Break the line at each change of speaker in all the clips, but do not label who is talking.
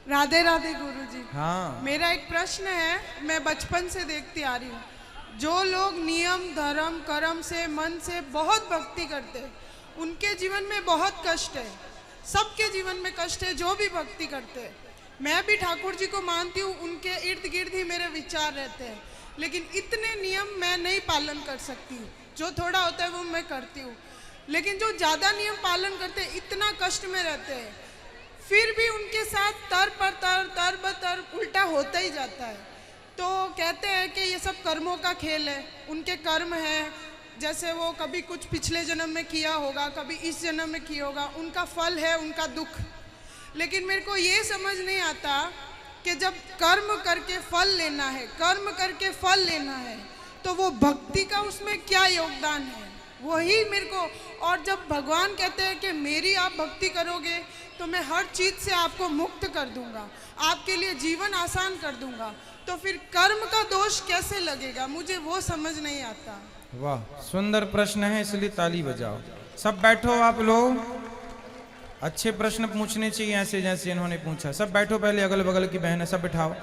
राधे राधे गुरुजी।
हाँ।
मेरा एक प्रश्न है, मैं बचपन से देखती आ रही हूँ, जो लोग नियम धर्म कर्म से मन से बहुत भक्ति करते हैं उनके जीवन में बहुत कष्ट है। सबके जीवन में कष्ट है जो भी भक्ति करते हैं। मैं भी ठाकुर जी को मानती हूँ, उनके इर्द गिर्द ही मेरे विचार रहते हैं, लेकिन इतने नियम मैं नहीं पालन कर सकती। जो थोड़ा होता है वो मैं करती हूँ, लेकिन जो ज़्यादा नियम पालन करते हैं इतना कष्ट में रहते हैं, फिर भी उनके साथ तर पर तर ब तर उल्टा होता ही जाता है। तो कहते हैं कि ये सब कर्मों का खेल है, उनके कर्म हैं, जैसे वो कभी कुछ पिछले जन्म में किया होगा, कभी इस जन्म में किया होगा, उनका फल है उनका दुख। लेकिन मेरे को ये समझ नहीं आता कि जब कर्म करके फल लेना है, कर्म करके फल लेना है, तो वो भक्ति का उसमें क्या योगदान है, वही मेरे को। और जब भगवान कहते हैं कि मेरी आप भक्ति करोगे तो मैं हर चीज़ से आपको मुक्त कर दूंगा, आपके लिए जीवन आसान कर दूंगा, तो फिर कर्म का दोष कैसे लगेगा, मुझे वो समझ नहीं आता।
वाह, सुंदर प्रश्न है, इसलिए ताली बजाओ। सब बैठो आप लोग। अच्छे प्रश्न पूछने चाहिए ऐसे जैसे इन्होंने पूछा। सब बैठो, पहले अगल बगल की बहनें सब बिठाओ।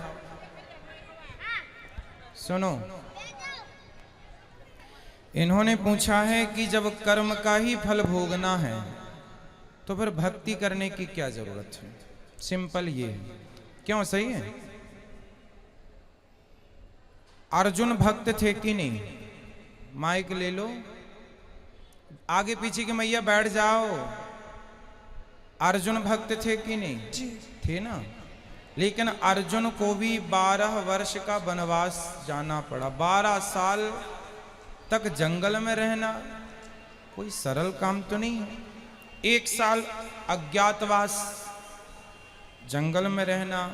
सुनो, इन्होंने पूछा है कि जब कर्म का ही फल भोगना है तो फिर भक्ति करने की क्या जरूरत है। सिंपल ये है। क्यों, सही है? अर्जुन भक्त थे कि नहीं? माइक ले लो, आगे पीछे की मैया बैठ जाओ। अर्जुन भक्त थे कि नहीं?
जी।
थे ना। लेकिन अर्जुन को भी 12 वर्ष का वनवास जाना पड़ा। 12 साल तक जंगल में रहना कोई सरल काम तो नहीं है। 1 साल अज्ञातवास, जंगल में रहना,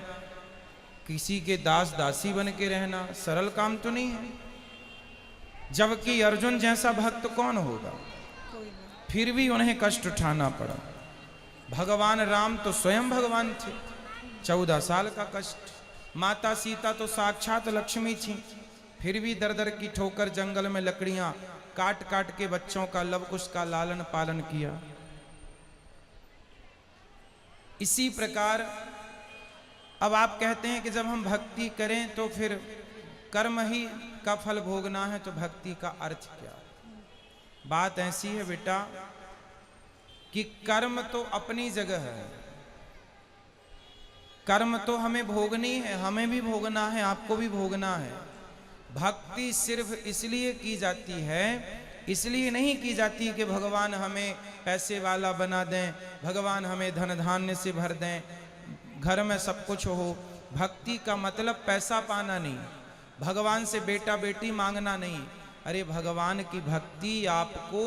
किसी के दास दासी बन के रहना सरल काम तो नहीं है। जबकि अर्जुन जैसा भक्त कौन होगा? फिर भी उन्हें कष्ट उठाना पड़ा। भगवान राम तो स्वयं भगवान थे, 14 साल का कष्ट। माता सीता तो साक्षात लक्ष्मी थी, फिर भी दर दर की ठोकर जंगल में लकड़ियां काट काट के बच्चों का लव कुश का लालन पालन किया। इसी प्रकार अब आप कहते हैं कि जब हम भक्ति करें तो फिर कर्म ही का फल भोगना है, तो भक्ति का अर्थ क्या? बात ऐसी है बेटा कि कर्म तो अपनी जगह है, कर्म तो हमें भोगनी है, हमें भी भोगना है, आपको भी भोगना है। भक्ति सिर्फ इसलिए की जाती है, इसलिए नहीं की जाती कि भगवान हमें पैसे वाला बना दें, भगवान हमें धन धान्य से भर दें, घर में सब कुछ हो। भक्ति का मतलब पैसा पाना नहीं, भगवान से बेटा बेटी मांगना नहीं। अरे भगवान की भक्ति आपको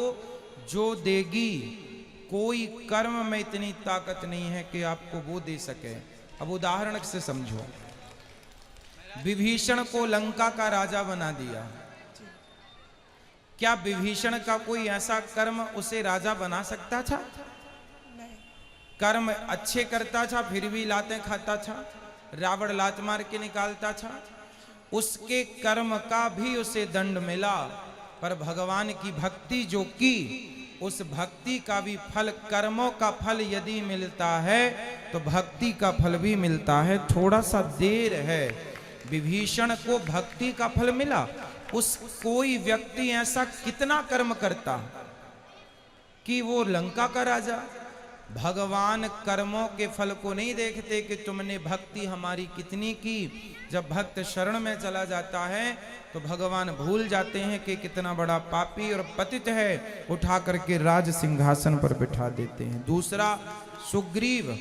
जो देगी, कोई कर्म में इतनी ताकत नहीं है कि आपको वो दे सके। अब उदाहरण से समझो, विभीषण को लंका का राजा बना दिया, क्या विभीषण का कोई ऐसा कर्म उसे राजा बना सकता था? कर्म अच्छे करता था फिर भी लातें खाता था, रावण लात मार के निकालता था, उसके कर्म का भी उसे दंड मिला। पर भगवान की भक्ति जो की, उस भक्ति का भी फल, कर्मों का फल यदि मिलता है तो भक्ति का फल भी मिलता है। थोड़ा सा देर है। विभीषण को भक्ति का फल मिला। उस कोई व्यक्ति ऐसा कितना कर्म करता कि वो लंका का राजा। भगवान कर्मों के फल को नहीं देखते कि तुमने भक्ति हमारी कितनी की। जब भक्त शरण में चला जाता है तो भगवान भूल जाते हैं कि कितना बड़ा पापी और पतित है, उठा करके राज सिंहासन पर बिठा देते हैं। दूसरा सुग्रीव,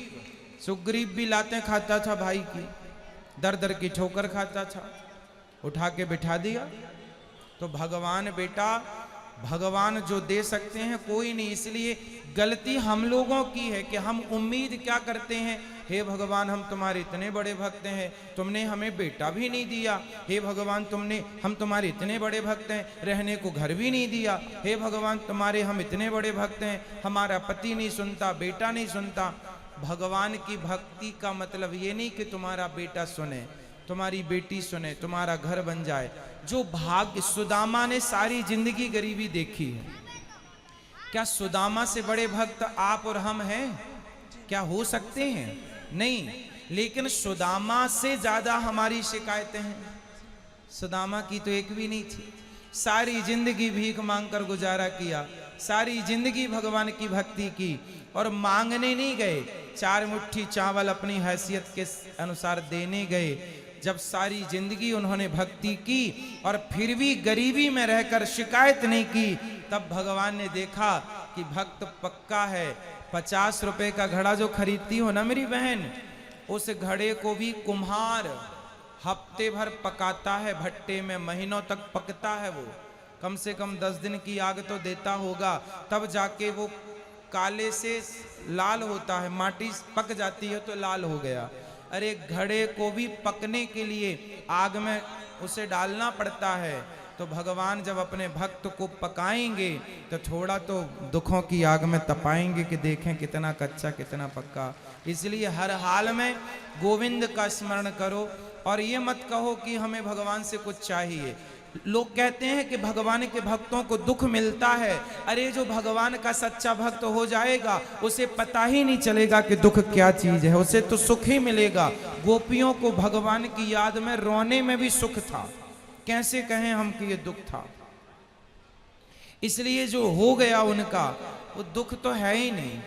सुग्रीव भी लातें खाता था भाई की, दर दर की ठोकर खाता था, उठा के बिठा दिया। तो भगवान बेटा, भगवान जो दे सकते हैं कोई नहीं। इसलिए गलती हम लोगों की है कि हम उम्मीद क्या करते हैं, हे भगवान हम तुम्हारे इतने बड़े भक्त हैं, तुमने हमें बेटा भी नहीं दिया। हे भगवान हम तुम्हारे इतने बड़े भक्त हैं, रहने को घर भी नहीं दिया। हे भगवान तुम्हारे हम इतने बड़े भक्त हैं, हमारा पति नहीं सुनता, बेटा नहीं सुनता। भगवान की भक्ति का मतलब ये नहीं कि तुम्हारा बेटा सुने, तुम्हारी बेटी सुने, तुम्हारा घर बन जाए। जो भाग्य, सुदामा ने सारी जिंदगी गरीबी देखी है, क्या सुदामा से बड़े भक्त आप और हम हैं? क्या हो सकते हैं? नहीं। लेकिन सुदामा से ज्यादा हमारी शिकायतें हैं। सुदामा की तो एक भी नहीं थी, सारी जिंदगी भीख मांगकर गुजारा किया, सारी जिंदगी भगवान की भक्ति की, और मांगने नहीं गए, 4 मुट्ठी चावल अपनी हैसियत के अनुसार देने गए। जब सारी जिंदगी उन्होंने भक्ति की और फिर भी गरीबी में रहकर शिकायत नहीं की, तब भगवान ने देखा कि भक्त पक्का है। 50 रुपए का घड़ा जो खरीदती हो ना मेरी बहन, उस घड़े को भी कुम्हार हफ्ते भर पकाता है भट्टे में, महीनों तक पकता है वो, कम से कम 10 दिन की आग तो देता होगा, तब जाके वो काले से लाल होता है, माटी पक जाती है तो लाल हो गया। अरे घड़े को भी पकने के लिए आग में उसे डालना पड़ता है। तो भगवान जब अपने भक्त को पकाएंगे तो थोड़ा तो दुखों की आग में तपाएंगे कि देखें कितना कच्चा कितना पक्का। इसलिए हर हाल में गोविंद का स्मरण करो और ये मत कहो कि हमें भगवान से कुछ चाहिए। लोग कहते हैं कि भगवान के भक्तों को दुख मिलता है। अरे जो भगवान का सच्चा भक्त हो जाएगा उसे पता ही नहीं चलेगा कि दुख क्या चीज है, उसे तो सुख ही मिलेगा। गोपियों को भगवान की याद में रोने में भी सुख था, कैसे कहें हम कि ये दुख था। इसलिए जो हो गया उनका वो दुख तो है ही नहीं।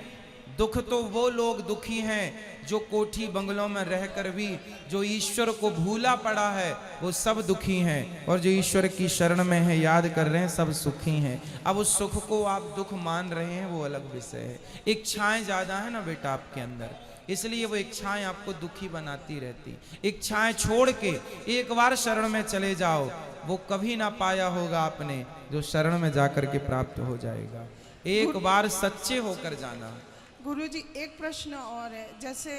दुख तो वो लोग दुखी हैं जो कोठी बंगलों में रहकर भी जो ईश्वर को भूला पड़ा है वो सब दुखी हैं, और जो ईश्वर की शरण में है याद कर रहे हैं सब सुखी हैं। अब उस सुख को आप दुख मान रहे हैं वो अलग विषय है। इच्छाएं ज्यादा है ना बेटा आपके अंदर, इसलिए वो इच्छाएं आपको दुखी बनाती रहती। इच्छाएं छोड़ के एक बार शरण में चले जाओ, वो कभी ना पाया होगा आपने जो शरण में जाकर के प्राप्त हो जाएगा। एक बार सच्चे होकर जाना।
गुरुजी एक प्रश्न और है, जैसे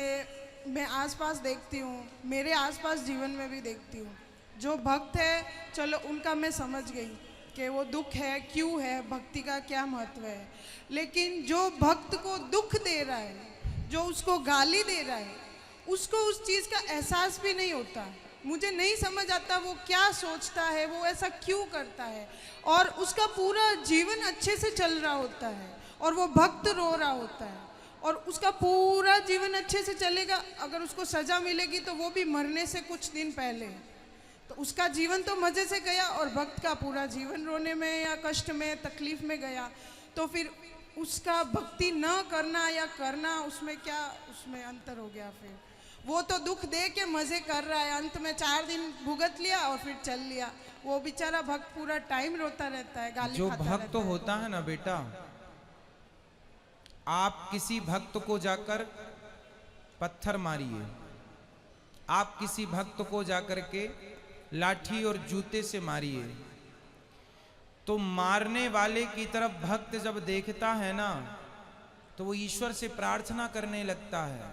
मैं आसपास देखती हूँ, मेरे आसपास जीवन में भी देखती हूँ, जो भक्त है चलो उनका मैं समझ गई कि वो दुख है क्यों है, भक्ति का क्या महत्व है, लेकिन जो भक्त को दुख दे रहा है, जो उसको गाली दे रहा है, उसको उस चीज़ का एहसास भी नहीं होता। मुझे नहीं समझ आता वो क्या सोचता है, वो ऐसा क्यों करता है, और उसका पूरा जीवन अच्छे से चल रहा होता है और वो भक्त रो रहा होता है, और उसका पूरा जीवन अच्छे से चलेगा। अगर उसको सजा मिलेगी तो वो भी मरने से कुछ दिन पहले, तो उसका जीवन तो मज़े से गया, और भक्त का पूरा जीवन रोने में या कष्ट में तकलीफ में गया। तो फिर उसका भक्ति न करना या करना, उसमें क्या उसमें अंतर हो गया। फिर वो तो दुख दे के मज़े कर रहा है, अंत में 4 दिन भुगत लिया और फिर चल लिया। वो बेचारा भक्त पूरा टाइम रोता रहता है, गाली
जो
खाता
भक्त होता है ना बेटा, आप किसी भक्त को जाकर पत्थर मारिए, आप किसी भक्त को जाकर के लाठी और जूते से मारिए, तो मारने वाले की तरफ भक्त जब देखता है ना तो वो ईश्वर से प्रार्थना करने लगता है,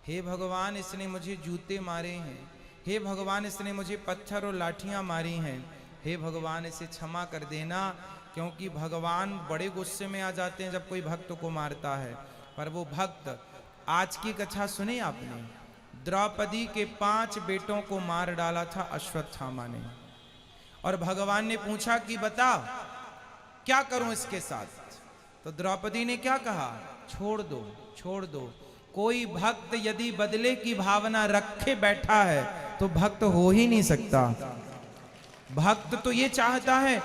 हे भगवान इसने मुझे जूते मारे हैं, हे भगवान इसने मुझे पत्थर और लाठियां मारी हैं, हे भगवान इसे क्षमा कर देना। क्योंकि भगवान बड़े गुस्से में आ जाते हैं जब कोई भक्त को मारता है। पर वो भक्त, आज की कथा सुनी आपने, द्रौपदी के 5 बेटों को मार डाला था अश्वत्थामा ने, और भगवान ने पूछा कि बता क्या करूं इसके साथ, तो द्रौपदी ने क्या कहा, छोड़ दो छोड़ दो। कोई भक्त यदि बदले की भावना रखे बैठा है तो भक्त हो ही नहीं सकता। भक्त तो ये चाहता है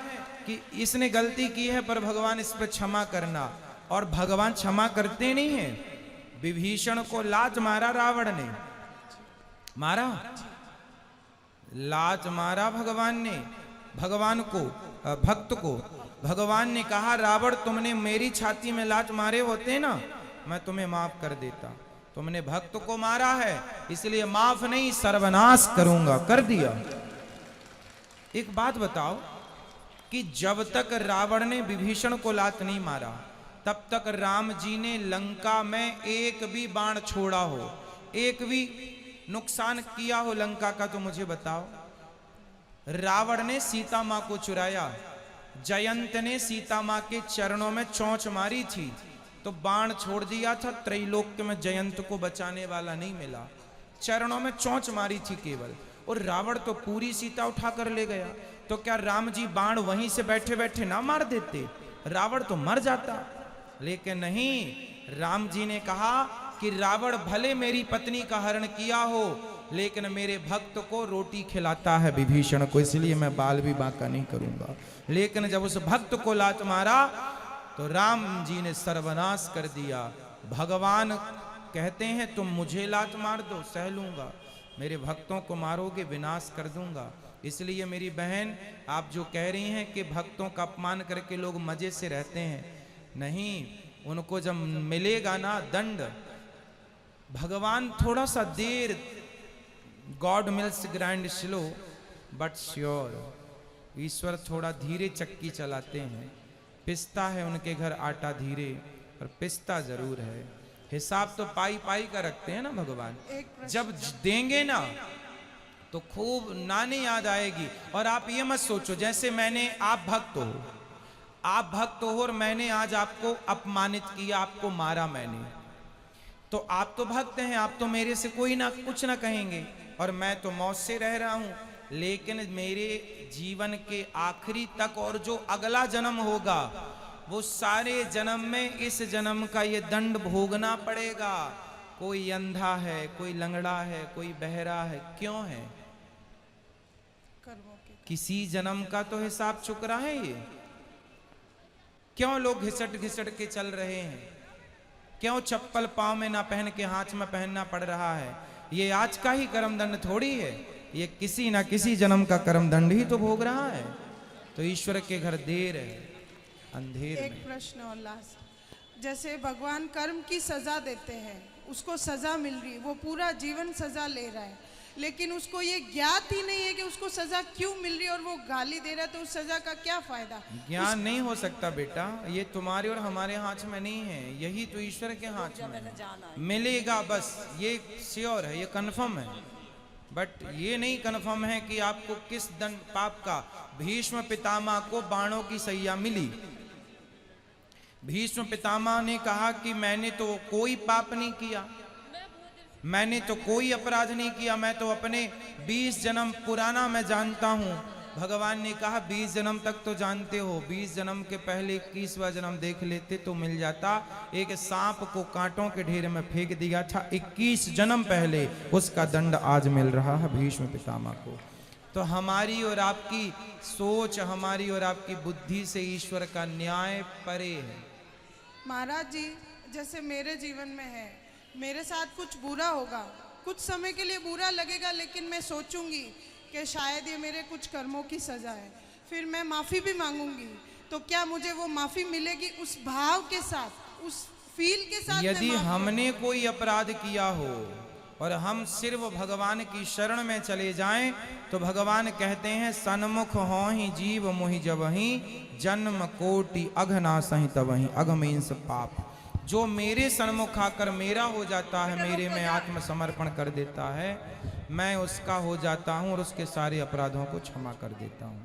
कि इसने गलती की है पर भगवान इस पर क्षमा करना, और भगवान क्षमा करते नहीं हैं। विभीषण को लात मारा रावण ने, मारा लात मारा भगवान ने, भगवान को भक्त को भगवान ने कहा रावण तुमने मेरी छाती में लात मारे होते ना मैं तुम्हें माफ कर देता, तुमने भक्त को मारा है इसलिए माफ नहीं सर्वनाश करूंगा, कर दिया। एक बात बताओ कि जब तक रावण ने विभीषण को लात नहीं मारा तब तक राम जी ने लंका में एक भी बाण छोड़ा हो, एक भी नुकसान किया हो लंका का, तो मुझे बताओ। रावण ने सीता मां को चुराया, जयंत ने सीता मां के चरणों में चोंच मारी थी तो बाण छोड़ दिया था, त्रैलोक्य में जयंत को बचाने वाला नहीं मिला, चरणों में चोंच मारी थी केवल, और रावण तो पूरी सीता उठा कर ले गया। तो क्या राम जी बाण वहीं से बैठे बैठे ना मार देते, रावण तो मर जाता। लेकिन नहीं, राम जी ने कहा कि रावण भले मेरी पत्नी का हरण किया हो, लेकिन मेरे भक्त को रोटी खिलाता है विभीषण को, इसलिए मैं बाल भी बांका नहीं करूंगा। लेकिन जब उस भक्त को लात मारा तो राम जी ने सर्वनाश कर दिया। भगवान कहते हैं तुम मुझे लात मार दो, सह लूंगा, मेरे भक्तों को मारोगे विनाश कर दूंगा। इसलिए मेरी बहन, आप जो कह रही हैं कि भक्तों का अपमान करके लोग मजे से रहते हैं, नहीं, उनको जब मिलेगा ना दंड, भगवान थोड़ा सा देर, God mills grind slow but sure, ईश्वर थोड़ा धीरे चक्की चलाते हैं। पिसता है उनके घर आटा धीरे, पर पिसता जरूर है। हिसाब तो पाई पाई का रखते हैं ना भगवान। जब देंगे ना तो खूब नानी याद आएगी। और आप ये मत सोचो जैसे मैंने, आप भक्त हो और मैंने आज आपको अपमानित किया, आपको मारा मैंने, तो आप तो भक्त हैं, आप तो मेरे से कोई ना कुछ ना कहेंगे और मैं तो मौत से रह रहा हूं। लेकिन मेरे जीवन के आखिरी तक और जो अगला जन्म होगा, वो सारे जन्म में इस जन्म का ये दंड भोगना पड़ेगा। कोई अंधा है, कोई लंगड़ा है, कोई बहरा है, क्यों है? किसी जन्म का तो हिसाब चुक रहा है ये। क्यों लोग घिसट घिसट के चल रहे हैं? क्यों चप्पल पांव में ना पहन के हाथ में पहनना पड़ रहा है? ये आज का ही कर्म दंड थोड़ी है, ये किसी ना किसी जन्म का कर्म दंड ही तो भोग रहा है। तो ईश्वर के घर देर है, अंधेर
एक प्रश्न और लास्ट, जैसे भगवान कर्म की सजा देते हैं, उसको सजा मिल रही, वो पूरा जीवन सजा ले रहा है, लेकिन उसको ये ज्ञात ही नहीं है कि उसको सजा क्यों मिल रही है और वो गाली दे रहा है, तो उस सजा का क्या फायदा?
ज्ञान नहीं हो सकता बेटा, ये तुम्हारे और हमारे हाथ में नहीं है, यही तो ईश्वर के हाथ में है। मिलेगा बस, ये श्योर है, ये कन्फर्म है, बट ये नहीं कन्फर्म है कि आपको किस दंड पाप का। भीष्म पितामह को बाणों की सैया मिली। भीष्म पितामह ने कहा कि मैंने तो कोई पाप नहीं किया, मैंने तो कोई अपराध नहीं किया, मैं तो अपने 20 जन्म पुराना मैं जानता हूं। भगवान ने कहा 20 जन्म तक तो जानते हो, 20 जन्म के पहले 21वां जन्म देख लेते तो मिल जाता। एक सांप को कांटों के ढेर में फेंक दिया था 21 जन्म पहले, उसका दंड आज मिल रहा है भीष्म पितामह को। तो हमारी और आपकी सोच, हमारी और आपकी बुद्धि से ईश्वर का न्याय परे है।
महाराज जी, जैसे मेरे जीवन में है, मेरे साथ कुछ बुरा होगा, कुछ समय के लिए बुरा लगेगा, लेकिन मैं सोचूंगी कि शायद ये मेरे कुछ कर्मों की सजा है, फिर मैं माफ़ी भी मांगूंगी, तो क्या मुझे वो माफ़ी मिलेगी उस भाव के साथ, उस फील के साथ?
यदि हमने कोई अपराध किया हो और हम सिर्फ भगवान की शरण में चले जाएं, तो भगवान कहते हैं सन्मुख हो ही जीव मोहि जबहि, जन्म कोटि अघनासहि तबहि, अघ मीन्स पाप। जो मेरे सन्मुख आकर मेरा हो जाता है, मेरे में आत्मसमर्पण कर देता है, मैं उसका हो जाता हूं और उसके सारे अपराधों को क्षमा कर देता हूं।